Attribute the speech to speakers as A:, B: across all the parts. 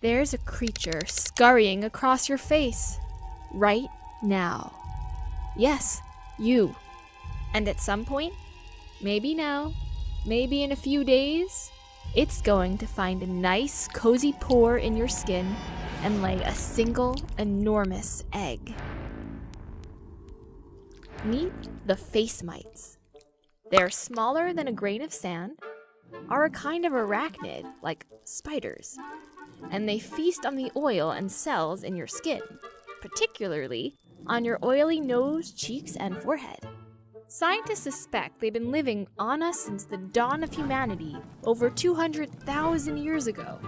A: There's a creature scurrying across your face right now. Yes, you. And at some point, maybe now, maybe in a few days, it's going to find a nice, cozy pore in your skin and lay a single, enormous egg. Meet the face mites. They're smaller than a grain of sand, are a kind of arachnid, like spiders, and they feast on the oil and cells in your skin, particularly on your oily nose, cheeks, and forehead. Scientists suspect they've been living on us since the dawn of humanity over 200,000 years ago.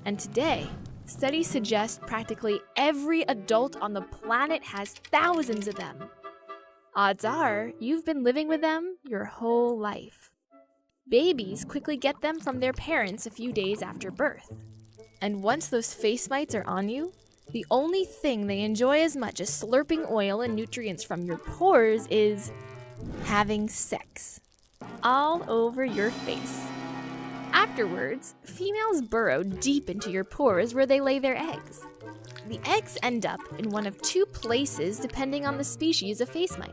A: And today, studies suggest practically every adult on the planet has thousands of them. Odds are, you've been living with them your whole life. Babies quickly get them from their parents a few days after birth. And once those face mites are on you, the only thing they enjoy as much as slurping oil and nutrients from your pores is having sex. All over your face. Afterwards, females burrow deep into your pores where they lay their eggs. The eggs end up in one of two places depending on the species of face mite.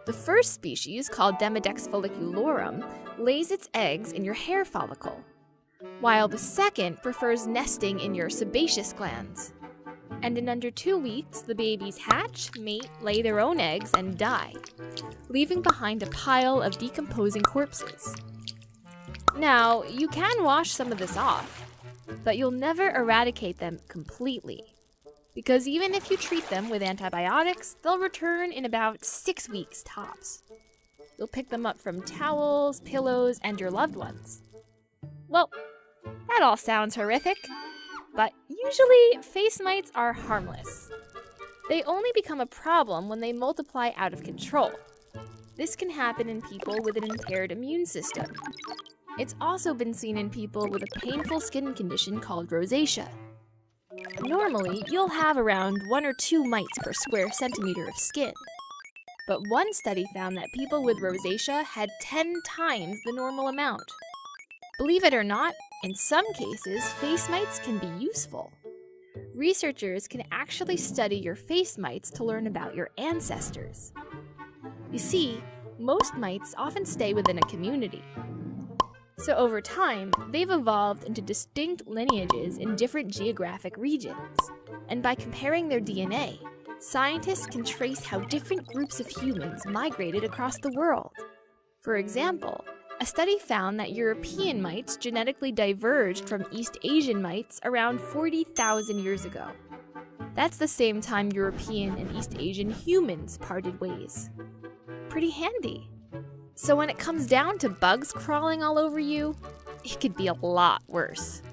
A: The first species, called Demodex folliculorum, lays its eggs in your hair follicle, while the second prefers nesting in your sebaceous glands. And in under 2 weeks, the babies hatch, mate, lay their own eggs, and die, leaving behind a pile of decomposing corpses. Now, you can wash some of this off, but you'll never eradicate them completely, because even if you treat them with antibiotics, they'll return in about 6 weeks tops. You'll pick them up from towels, pillows, and your loved ones. Well, that all sounds horrific, but usually face mites are harmless. They only become a problem when they multiply out of control. This can happen in people with an impaired immune system. It's also been seen in people with a painful skin condition called rosacea. Normally, you'll have around 1 or 2 mites per square centimeter of skin. But one study found that people with rosacea had 10 times the normal amount. Believe it or not, in some cases, face mites can be useful. Researchers can actually study your face mites to learn about your ancestors. You see, most mites often stay within a community. So over time, they've evolved into distinct lineages in different geographic regions. And by comparing their DNA, scientists can trace how different groups of humans migrated across the world. For example, a study found that European mites genetically diverged from East Asian mites around 40,000 years ago. That's the same time European and East Asian humans parted ways. Pretty handy. So when it comes down to bugs crawling all over you, it could be a lot worse.